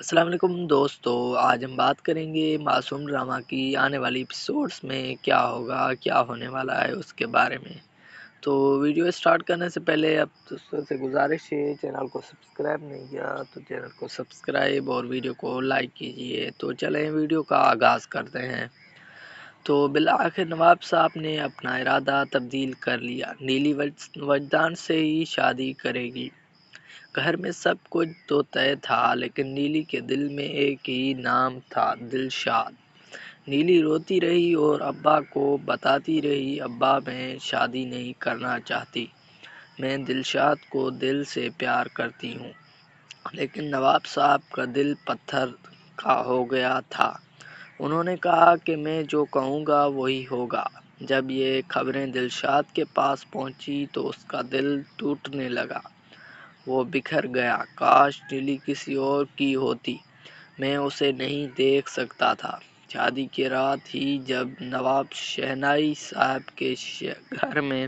السلام علیکم دوستو، آج ہم بات کریں گے معصوم ڈرامہ کی آنے والی ایپیسوڈز میں کیا ہوگا، کیا ہونے والا ہے اس کے بارے میں۔ تو ویڈیو سٹارٹ کرنے سے پہلے اب دوستوں سے گزارش ہے، چینل کو سبسکرائب نہیں کیا تو چینل کو سبسکرائب اور ویڈیو کو لائک کیجئے۔ تو چلیں ویڈیو کا آغاز کرتے ہیں۔ تو بالآخر نواب صاحب نے اپنا ارادہ تبدیل کر لیا، نیلی وجدان سے ہی شادی کرے گی۔ گھر میں سب کچھ تو طے تھا، لیکن نیلی کے دل میں ایک ہی نام تھا، دلشاد۔ نیلی روتی رہی اور ابا کو بتاتی رہی، ابا میں شادی نہیں کرنا چاہتی، میں دلشاد کو دل سے پیار کرتی ہوں۔ لیکن نواب صاحب کا دل پتھر کا ہو گیا تھا۔ انہوں نے کہا کہ میں جو کہوں گا وہی ہوگا۔ جب یہ خبریں دلشاد کے پاس پہنچی تو اس کا دل ٹوٹنے لگا، وہ بکھر گیا۔ کاش نیلی کسی اور کی ہوتی، میں اسے نہیں دیکھ سکتا تھا۔ شادی کی رات ہی جب نواب شہنائی صاحب کے گھر میں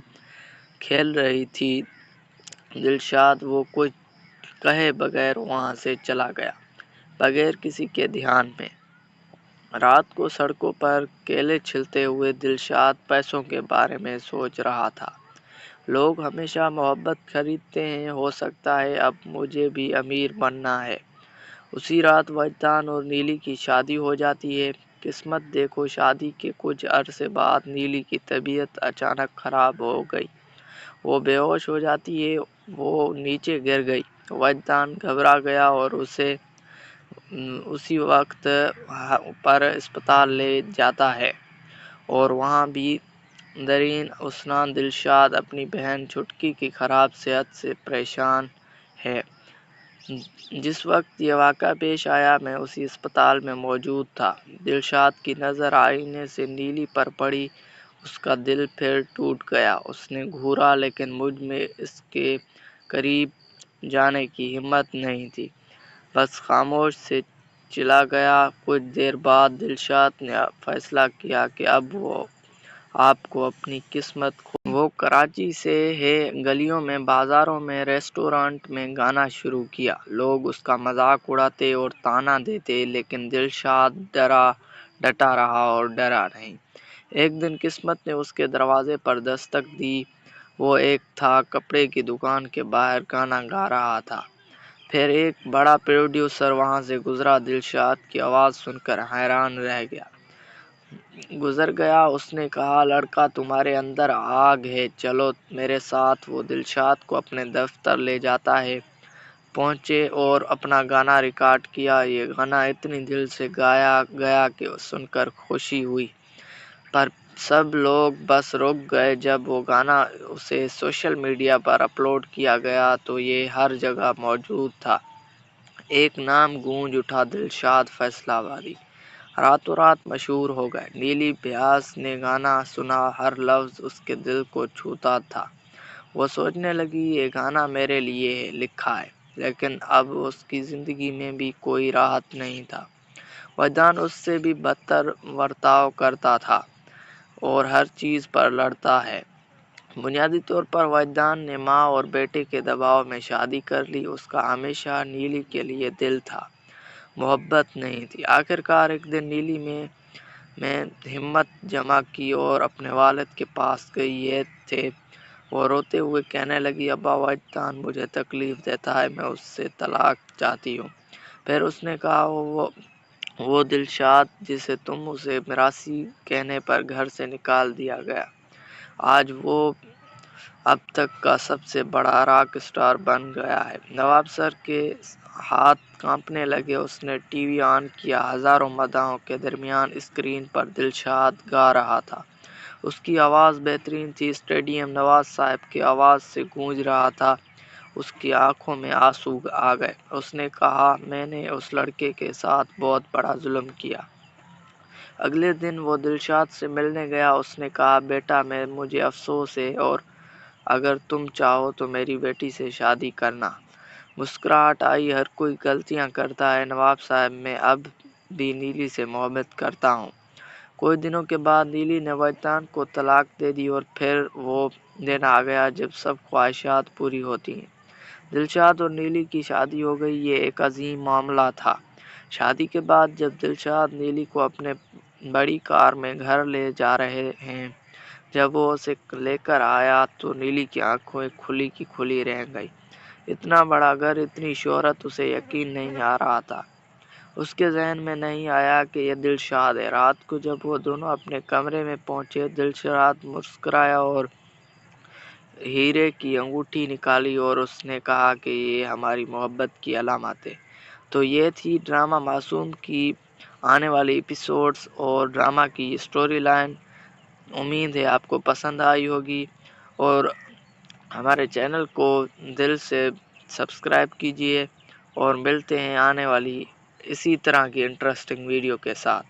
کھیل رہی تھی دلشاد، وہ کچھ کہے بغیر وہاں سے چلا گیا، بغیر کسی کے دھیان میں۔ رات کو سڑکوں پر کیلے چھلتے ہوئے دلشاد پیسوں کے بارے میں سوچ رہا تھا۔ لوگ ہمیشہ محبت خریدتے ہیں، ہو سکتا ہے اب مجھے بھی امیر بننا ہے۔ اسی رات وجدان اور نیلی کی شادی ہو جاتی ہے۔ قسمت دیکھو، شادی کے کچھ عرصے بعد نیلی کی طبیعت اچانک خراب ہو گئی، وہ بے ہوش ہو جاتی ہے، وہ نیچے گر گئی۔ وجدان گھبرا گیا اور اسے اسی وقت پر اسپتال لے جاتا ہے، اور وہاں بھی درین اسنان دلشاد اپنی بہن چھٹکی کی خراب صحت سے پریشان ہے۔ جس وقت یہ واقعہ پیش آیا میں اسی اسپتال میں موجود تھا۔ دلشاد کی نظر آئینے سے نیلی پر پڑی، اس کا دل پھر ٹوٹ گیا۔ اس نے گھورا، لیکن مجھ میں اس کے قریب جانے کی ہمت نہیں تھی، بس خاموش سے چلا گیا۔ کچھ دیر بعد دلشاد نے فیصلہ کیا کہ اب وہ آپ کو اپنی قسمت وہ کراچی سے ہے، گلیوں میں، بازاروں میں، ریسٹورانٹ میں گانا شروع کیا۔ لوگ اس کا مذاق اڑاتے اور طعنہ دیتے، لیکن دلشاد ڈٹا رہا اور ڈرا نہیں۔ ایک دن قسمت نے اس کے دروازے پر دستک دی۔ وہ ایک تھا کپڑے کی دکان کے باہر گانا گا رہا تھا۔ پھر ایک بڑا پروڈیوسر وہاں سے گزرا، دلشاد کی آواز سن کر حیران رہ گیا۔ اس نے کہا، لڑکا تمہارے اندر آگ ہے، چلو میرے ساتھ۔ وہ دلشاد کو اپنے دفتر لے جاتا ہے، پہنچے اور اپنا گانا ریکارڈ کیا۔ یہ گانا اتنی دل سے گایا گیا کہ سن کر خوشی ہوئی، پر سب لوگ بس رک گئے۔ جب وہ گانا اسے سوشل میڈیا پر اپلوڈ کیا گیا تو یہ ہر جگہ موجود تھا۔ ایک نام گونج اٹھا، دلشاد فیصل آبادی، راتوں رات مشہور ہو گئے۔ نیلی بیاس نے گانا سنا، ہر لفظ اس کے دل کو چھوتا تھا۔ وہ سوچنے لگی، یہ گانا میرے لیے لکھا ہے، لیکن اب اس کی زندگی میں بھی کوئی راحت نہیں تھا۔ وجدان اس سے بھی بدتر برتاؤ کرتا تھا اور ہر چیز پر لڑتا ہے۔ بنیادی طور پر وجدان نے ماں اور بیٹے کے دباؤ میں شادی کر لی۔ اس کا ہمیشہ نیلی کے لیے دل تھا، محبت نہیں تھی۔ آخرکار ایک دن نیلی میں ہمت جمع کی اور اپنے والد کے پاس گئی۔ یہ تھے، وہ روتے ہوئے کہنے لگی، ابا وجدان مجھے تکلیف دیتا ہے، میں اس سے طلاق چاہتی ہوں۔ پھر اس نے کہا، وہ دلشاد جسے تم اسے میراثی کہنے پر گھر سے نکال دیا گیا، آج وہ اب تک کا سب سے بڑا راک سٹار بن گیا ہے۔ نواب سر کے ہاتھ کانپنے لگے۔ اس نے ٹی وی آن کیا۔ ہزاروں مداحوں کے درمیان اسکرین پر دلشاد گا رہا تھا۔ اس کی آواز بہترین تھی، اسٹیڈیم نواز صاحب کی آواز سے گونج رہا تھا۔ اس کی آنکھوں میں آنسو آ گئے۔ اس نے کہا، میں نے اس لڑکے کے ساتھ بہت بڑا ظلم کیا۔ اگلے دن وہ دلشاد سے ملنے گیا۔ اس نے کہا، بیٹا مجھے افسوس ہے، اور اگر تم چاہو تو میری بیٹی سے شادی کرنا۔ مسکراہٹ آئی، ہر کوئی غلطیاں کرتا ہے نواب صاحب، میں اب بھی نیلی سے محبت کرتا ہوں۔ کچھ دنوں کے بعد نیلی نے وجدان کو طلاق دے دی، اور پھر وہ دن آ گیا جب سب خواہشات پوری ہوتی ہیں۔ دلشاد اور نیلی کی شادی ہو گئی۔ یہ ایک عظیم معاملہ تھا۔ شادی کے بعد جب دلشاد نیلی کو اپنے بڑی کار میں گھر لے جا رہے ہیں، جب وہ اسے لے کر آیا تو نیلی کی آنکھیں کھلی کی کھلی رہ گئی۔ اتنا بڑا گھر، اتنی شہرت، اسے یقین نہیں آ رہا تھا۔ اس کے ذہن میں نہیں آیا کہ یہ دلشاد ہے۔ رات کو جب وہ دونوں اپنے کمرے میں پہنچے، دلشاد مسکرایا اور ہیرے کی انگوٹھی نکالی اور اس نے کہا کہ یہ ہماری محبت کی علامت ہے۔ تو یہ تھی ڈرامہ معصوم کی آنے والی ایپیسوڈز اور ڈرامہ کی سٹوری لائن۔ امید ہے آپ کو پسند آئی ہوگی، اور ہمارے چینل کو دل سے سبسکرائب کیجیے، اور ملتے ہیں آنے والی اسی طرح کی انٹرسٹنگ ویڈیو کے ساتھ۔